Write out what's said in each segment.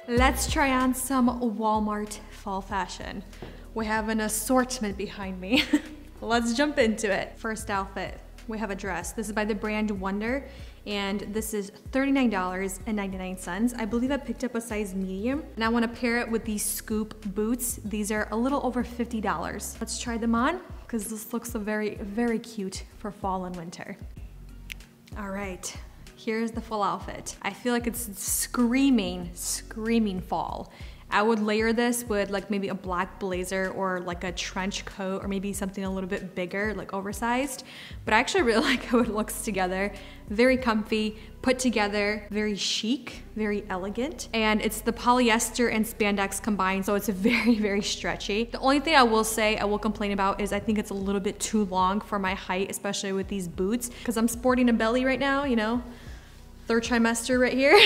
Let's try on some Walmart fall fashion. We have an assortment behind me. Let's jump into it. First outfit, we have a dress. This is by the brand Wonder, and this is $39.99. I believe I picked up a size medium, and I wanna pair it with these scoop boots. These are a little over $50. Let's try them on, because this looks very, very cute for fall and winter. All right. Here's the full outfit. I feel like it's screaming fall. I would layer this with like maybe a black blazer or like a trench coat or maybe something a little bit bigger, like oversized. But I actually really like how it looks together. Very comfy, put together, very chic, very elegant. And it's the polyester and spandex combined, so it's very, very stretchy. The only thing I will say, I will complain about is I think it's a little bit too long for my height, especially with these boots, because I'm sporting a belly right now, you know? Third trimester right here.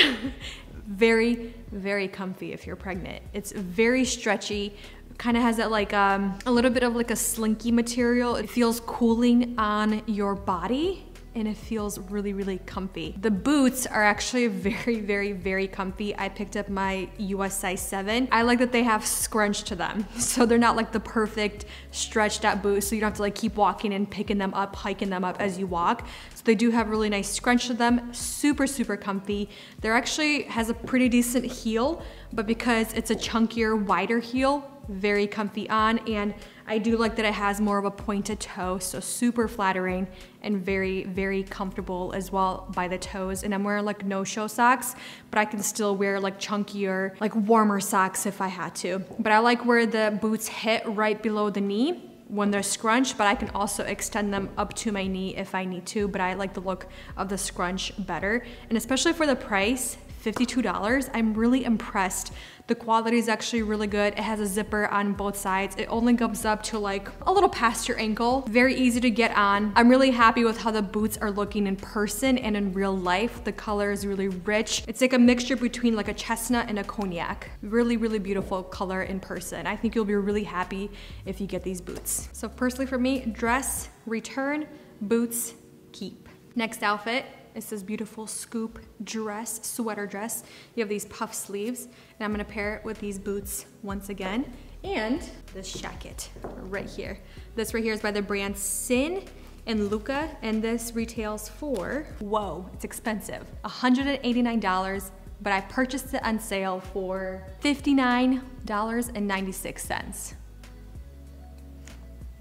Very, very comfy if you're pregnant. It's very stretchy, kind of has that like a little bit of like a slinky material. It feels cooling on your body and it feels really, really comfy. The boots are actually very, very, very comfy. I picked up my US size 7. I like that they have scrunch to them. So they're not like the perfect stretched out boots, so you don't have to like keep walking and picking them up, hiking them up as you walk. So they do have really nice scrunch to them. Super, super comfy. They're actually has a pretty decent heel, but because it's a chunkier, wider heel, very comfy on, and I do like that it has more of a pointed toe, so super flattering and very, very comfortable as well by the toes. And I'm wearing like no-show socks, but I can still wear like chunkier, like warmer socks if I had to. But I like where the boots hit right below the knee when they're scrunched, but I can also extend them up to my knee if I need to, but I like the look of the scrunch better. And especially for the price, $52, I'm really impressed. The quality is actually really good. It has a zipper on both sides. It only goes up to like a little past your ankle. Very easy to get on. I'm really happy with how the boots are looking in person and in real life. The color is really rich. It's like a mixture between like a chestnut and a cognac. Really, really beautiful color in person. I think you'll be really happy if you get these boots. So personally for me, dress, return, boots, keep. Next outfit. It's this beautiful scoop dress, sweater dress. You have these puff sleeves, and I'm gonna pair it with these boots once again, and this shacket right here. This right here is by the brand Sin and Luca, and this retails for, whoa, it's expensive, $189, but I purchased it on sale for $59.96.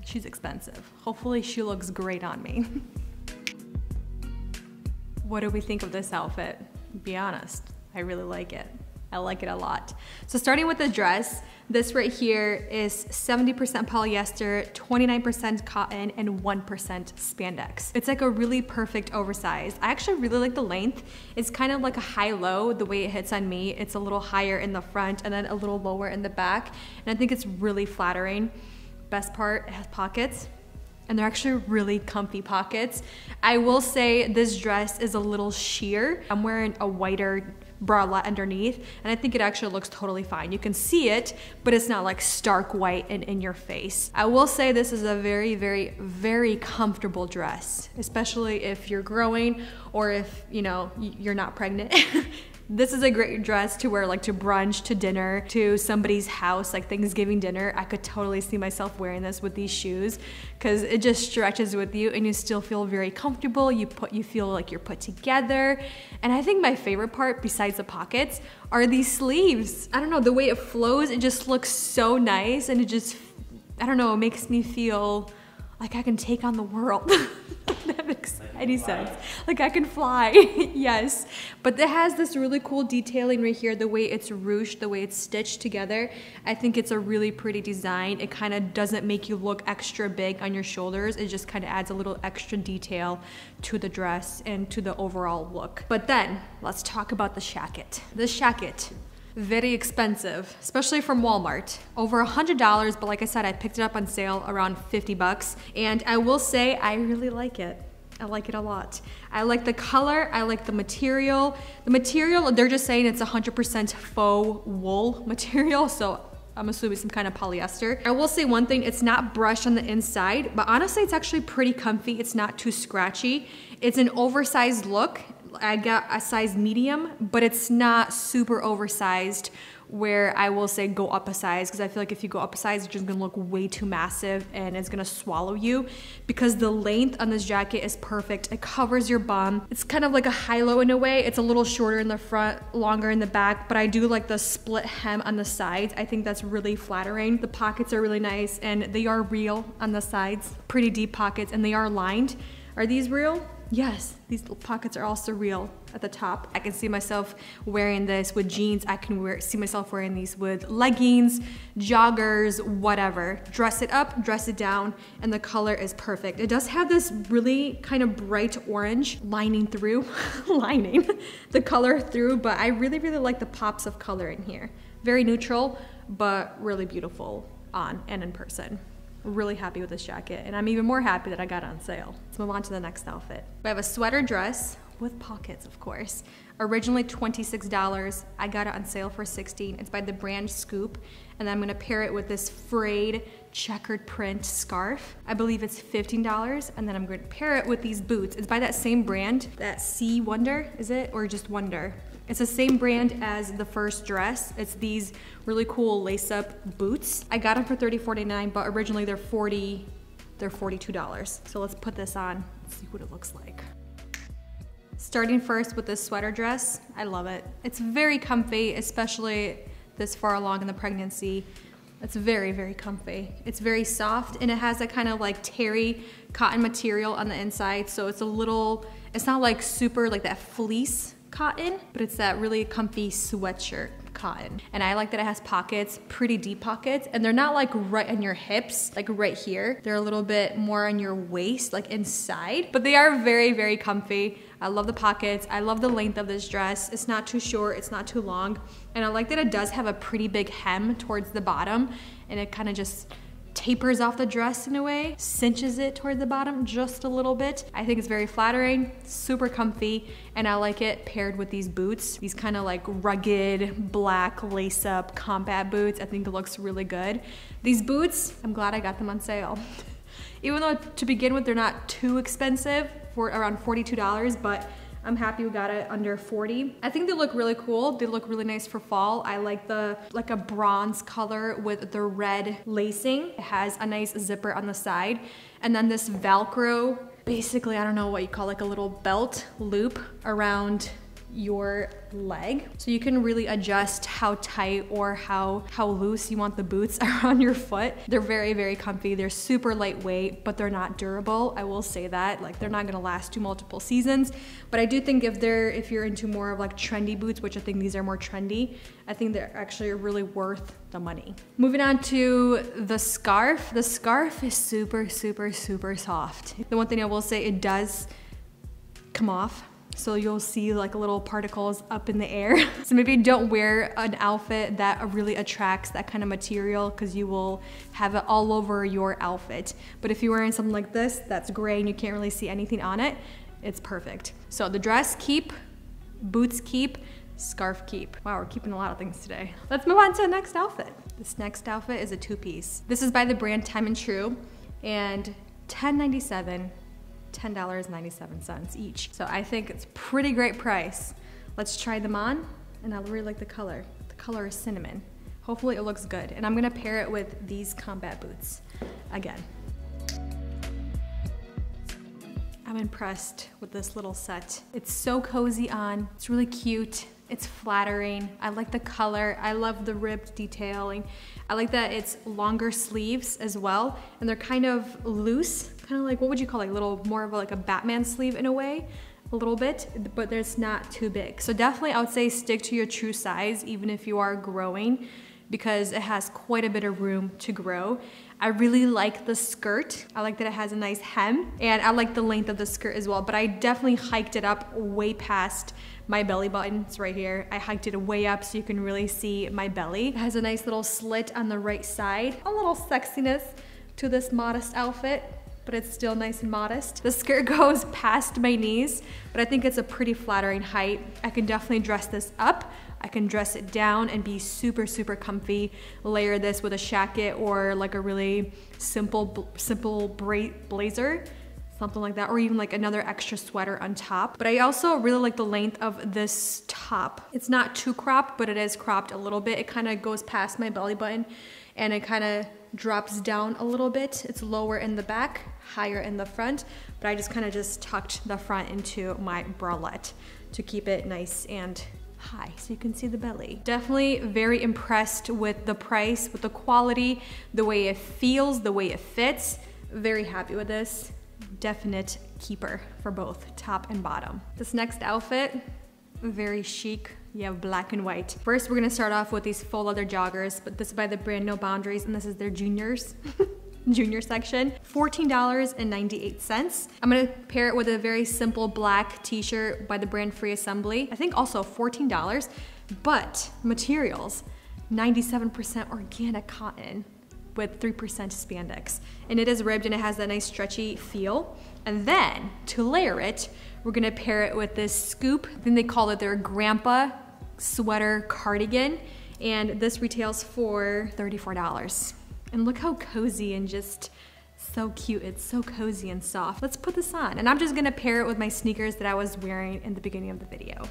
She's expensive. Hopefully she looks great on me. What do we think of this outfit? Be honest, I really like it. I like it a lot. So starting with the dress, this right here is 70% polyester, 29% cotton, and 1% spandex. It's like a really perfect oversized. I actually really like the length. It's kind of like a high-low, the way it hits on me. It's a little higher in the front and then a little lower in the back. And I think it's really flattering. Best part, it has pockets. And they're actually really comfy pockets. I will say this dress is a little sheer. I'm wearing a whiter bralette underneath, and I think it actually looks totally fine. You can see it, but it's not like stark white and in your face. I will say this is a very, very, very comfortable dress, especially if you're growing or if, you know, you're not pregnant. This is a great dress to wear like to brunch, to dinner, to somebody's house, like Thanksgiving dinner. I could totally see myself wearing this with these shoes because it just stretches with you and you still feel very comfortable. You feel like you're put together. And I think my favorite part besides the pockets are these sleeves. I don't know, the way it flows, it just looks so nice, and it just, I don't know, it makes me feel like I can take on the world. That makes any sense. Like I can fly, yes. But it has this really cool detailing right here, the way it's ruched, the way it's stitched together. I think it's a really pretty design. It kind of doesn't make you look extra big on your shoulders. It just kind of adds a little extra detail to the dress and to the overall look. But then let's talk about the shacket. This shacket, very expensive, especially from Walmart. Over $100, but like I said, I picked it up on sale around 50 bucks. And I will say, I really like it. I like it a lot. I like the color, I like the material. The material, they're just saying it's 100% faux wool material, so I'm assuming some kind of polyester. I will say one thing, it's not brushed on the inside, but honestly, it's actually pretty comfy. It's not too scratchy. It's an oversized look. I got a size medium, but it's not super oversized where I will say go up a size, because I feel like if you go up a size, it's just gonna look way too massive and it's gonna swallow you, because the length on this jacket is perfect. It covers your bum. It's kind of like a high-low in a way. It's a little shorter in the front, longer in the back, but I do like the split hem on the sides. I think that's really flattering. The pockets are really nice and they are real on the sides, pretty deep pockets, and they are lined. Are these real? Yes, these pockets are also real at the top. I can see myself wearing this with jeans. I can see myself wearing these with leggings, joggers, whatever. Dress it up, dress it down, and the color is perfect. It does have this really kind of bright orange lining through, lining the color through, but I really, really like the pops of color in here. Very neutral, but really beautiful on and in person. Really happy with this jacket, and I'm even more happy that I got it on sale. Let's move on to the next outfit. We have a sweater dress with pockets, of course. Originally $26, I got it on sale for $16. It's by the brand Scoop, and I'm gonna pair it with this frayed checkered print scarf. I believe it's $15, and then I'm gonna pair it with these boots. It's by that same brand, that Sea Wonder, is it? Or just Wonder? It's the same brand as the first dress. It's these really cool lace-up boots. I got them for $30.49, but originally they're $42. So let's put this on and see what it looks like. Starting first with this sweater dress, I love it. It's very comfy, especially this far along in the pregnancy. It's very, very comfy. It's very soft, and it has that kind of like terry cotton material on the inside. So it's a little, it's not like super like that fleece cotton, but it's that really comfy sweatshirt cotton. And I like that it has pockets, pretty deep pockets, and they're not like right on your hips, like right here. They're a little bit more on your waist, like inside, but they are very, very comfy. I love the pockets. I love the length of this dress. It's not too short, it's not too long. And I like that it does have a pretty big hem towards the bottom, and it kind of just tapers off the dress in a way, cinches it toward the bottom just a little bit. I think it's very flattering, super comfy, and I like it paired with these boots, these kind of like rugged black lace-up combat boots. I think it looks really good. These boots, I'm glad I got them on sale. Even though to begin with, they're not too expensive, for around $42, but I'm happy we got it under 40. I think they look really cool. They look really nice for fall. I like the, like a bronze color with the red lacing. It has a nice zipper on the side. And then this Velcro, basically, I don't know what you call, like a little belt loop around your leg, so you can really adjust how tight or how loose you want the boots around your foot. They're very, very comfy. They're super lightweight, but they're not durable. I will say that, like, they're not gonna last you multiple seasons. But I do think if you're into more of like trendy boots, which I think these are more trendy, I think they're actually really worth the money. Moving on to the scarf. The scarf is super, super, super soft. The one thing I will say, it does come off. So you'll see like little particles up in the air. So maybe don't wear an outfit that really attracts that kind of material, because you will have it all over your outfit. But if you're wearing something like this, that's gray and you can't really see anything on it, it's perfect. So the dress, keep. Boots, keep. Scarf, keep. Wow, we're keeping a lot of things today. Let's move on to the next outfit. This next outfit is a two-piece. This is by the brand Time and True, and $10.97. $10.97 each. So I think it's a pretty great price. Let's try them on, and I really like the color. The color is cinnamon. Hopefully it looks good. And I'm gonna pair it with these combat boots again. I'm impressed with this little set. It's so cozy on, it's really cute. It's flattering. I like the color. I love the ribbed detailing. I like that it's longer sleeves as well, and they're kind of loose, kind of like, what would you call it? A little more of like a Batman sleeve in a way, a little bit, but it's not too big. So definitely I would say stick to your true size, even if you are growing, because it has quite a bit of room to grow. I really like the skirt. I like that it has a nice hem, and I like the length of the skirt as well, but I definitely hiked it up way past my belly button. It's right here. I hiked it way up so you can really see my belly. It has a nice little slit on the right side. A little sexiness to this modest outfit, but it's still nice and modest. The skirt goes past my knees, but I think it's a pretty flattering height. I can definitely dress this up. I can dress it down and be super, super comfy. Layer this with a shacket or like a really simple blazer. something like that, or even like another extra sweater on top. But I also really like the length of this top. It's not too cropped, but it is cropped a little bit. It kind of goes past my belly button and it kind of drops down a little bit. It's lower in the back, higher in the front, but I just kind of just tucked the front into my bralette to keep it nice and high so you can see the belly. Definitely very impressed with the price, with the quality, the way it feels, the way it fits. Very happy with this. Definite keeper for both top and bottom. This next outfit, very chic. You have black and white. First, we're gonna start off with these faux leather joggers, but this is by the brand No Boundaries, and this is their juniors. Junior section, $14.98. I'm gonna pair it with a very simple black t-shirt by the brand Free Assembly. I think also $14, but materials, 97% organic cotton with 3% spandex. And it is ribbed and it has that nice stretchy feel. And then to layer it, we're gonna pair it with this scoop. I think they call it their grandpa sweater cardigan. And this retails for $34. And look how cozy and just so cute. It's so cozy and soft. Let's put this on. And I'm just gonna pair it with my sneakers that I was wearing in the beginning of the video.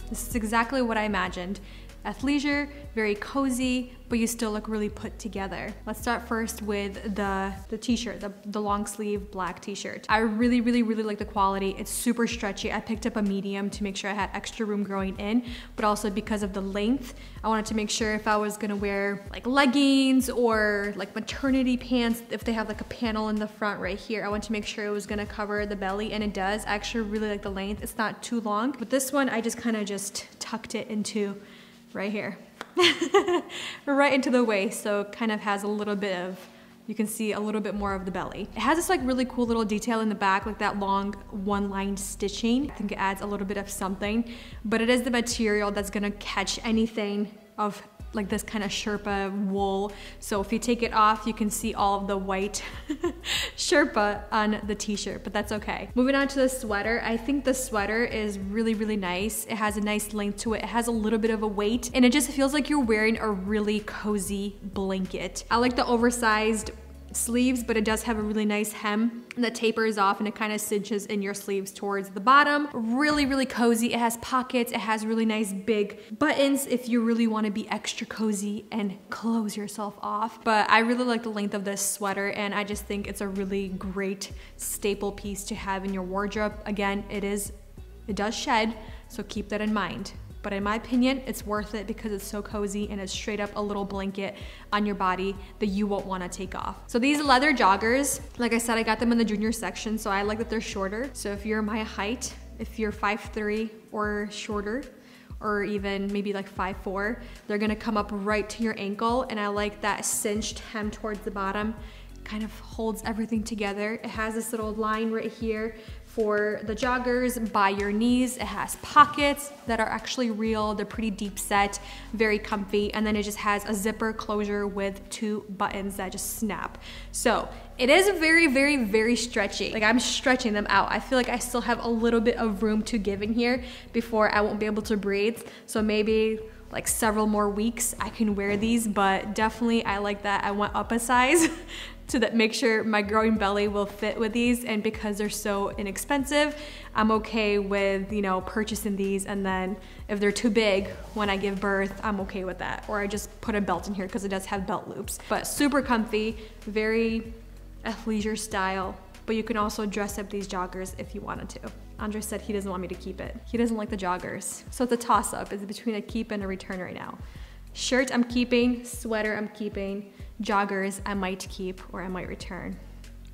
This is exactly what I imagined. Athleisure, very cozy, but you still look really put together. Let's start first with the t-shirt, the long sleeve black t-shirt. I really like the quality. It's super stretchy. I picked up a medium to make sure I had extra room growing in, but also because of the length, I wanted to make sure if I was gonna wear like leggings or like maternity pants, if they have like a panel in the front right here, I want to make sure it was gonna cover the belly, and it does. I actually really like the length. It's not too long, but this one I just kind of just tucked it into right here, right into the waist, so it kind of has a little bit of, you can see a little bit more of the belly. It has this like really cool little detail in the back, like that long one-line stitching. I think it adds a little bit of something, but it is the material that's gonna catch anything of like this kind of Sherpa wool. So if you take it off, you can see all of the white Sherpa on the t-shirt, but that's okay. Moving on to the sweater. I think the sweater is really nice. It has a nice length to it. It has a little bit of a weight, and it just feels like you're wearing a really cozy blanket. I like the oversized sleeves, but it does have a really nice hem that tapers off and it kind of cinches in your sleeves towards the bottom. Really cozy. It has pockets. It has really nice big buttons if you really want to be extra cozy and close yourself off. But I really like the length of this sweater, and I just think it's a really great staple piece to have in your wardrobe. Again, it does shed, so keep that in mind. But in my opinion, it's worth it because it's so cozy and it's straight up a little blanket on your body that you won't want to take off. So these leather joggers, like I said, I got them in the junior section, so I like that they're shorter. So if you're my height, if you're 5'3" or shorter, or even maybe like 5'4", they're gonna come up right to your ankle, and I like that cinched hem towards the bottom. Kind of holds everything together. It has this little line right here for the joggers by your knees. It has pockets that are actually real. They're pretty deep set, very comfy. And then it just has a zipper closure with 2 buttons that just snap. So it is very stretchy. Like, I'm stretching them out. I feel like I still have a little bit of room to give in here before I won't be able to breathe. So maybe like several more weeks I can wear these, but definitely I like that I went up a size to make sure my growing belly will fit with these. And because they're so inexpensive, I'm okay with, you know, purchasing these, and then if they're too big when I give birth, I'm okay with that. Or I just put a belt in here because it does have belt loops. But super comfy, very athleisure style, but you can also dress up these joggers if you wanted to. Andre said he doesn't want me to keep it. He doesn't like the joggers. So it's a toss-up. It's between a keep and a return right now. Shirt I'm keeping, sweater I'm keeping, joggers I might keep or I might return.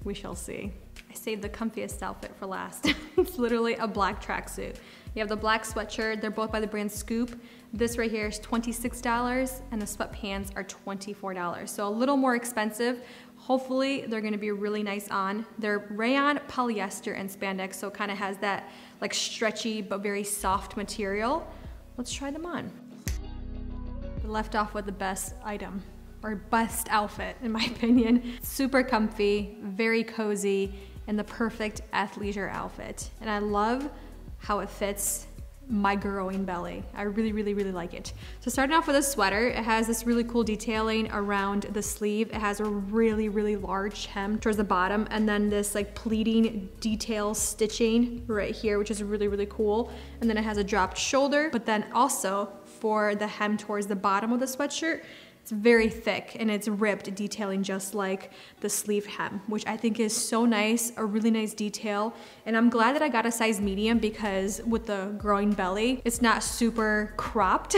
We shall see. I saved the comfiest outfit for last. It's literally a black tracksuit. You have the black sweatshirt. They're both by the brand Scoop. This right here is $26 and the sweatpants are $24. So a little more expensive. Hopefully they're gonna be really nice on. They're rayon, polyester, and spandex, so it kind of has that like stretchy but very soft material. Let's try them on. We left off with the best item, or best outfit in my opinion. Super comfy, very cozy, and the perfect athleisure outfit. And I love how it fits my growing belly. I really like it. So starting off with a sweater, it has this really cool detailing around the sleeve. It has a really large hem towards the bottom, and then this like pleating detail stitching right here, which is really cool. And then it has a dropped shoulder, but then also for the hem towards the bottom of the sweatshirt, it's very thick and it's ribbed detailing just like the sleeve hem, which I think is so nice, a really nice detail. And I'm glad that I got a size medium because with the growing belly, it's not super cropped.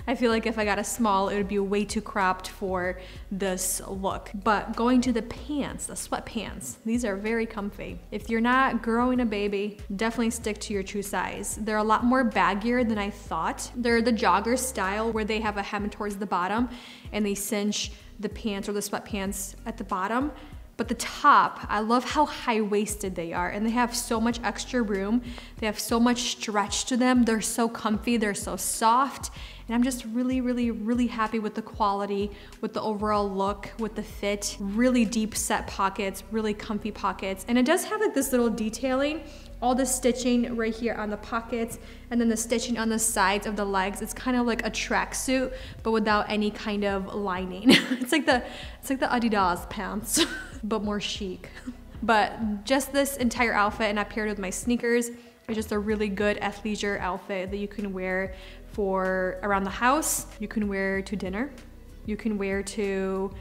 I feel like if I got a small, it would be way too cropped for this look. But going to the pants, the sweatpants, these are very comfy. If you're not growing a baby, definitely stick to your true size. They're a lot more baggier than I thought. They're the jogger style where they have a hem towards the bottom and they cinch the pants or the sweatpants at the bottom. But the top, I love how high-waisted they are, and they have so much extra room. They have so much stretch to them. They're so comfy, they're so soft, and I'm just really happy with the quality, with the overall look, with the fit. Really deep set pockets, really comfy pockets, and it does have like this little detailing, all the stitching right here on the pockets, and then the stitching on the sides of the legs. It's kind of like a tracksuit, but without any kind of lining. It's like the Adidas pants, but more chic. But just this entire outfit, and I paired it with my sneakers, is just a really good athleisure outfit that you can wear for around the house. You can wear to dinner. You can wear to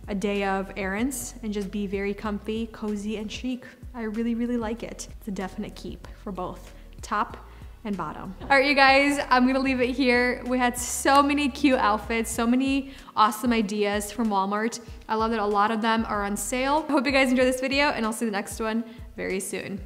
a day of errands and just be very comfy, cozy, and chic. I really like it. It's a definite keep for both top and bottom. All right, you guys, I'm gonna leave it here. We had so many cute outfits, so many awesome ideas from Walmart. I love that a lot of them are on sale. I hope you guys enjoyed this video, and I'll see the next one very soon.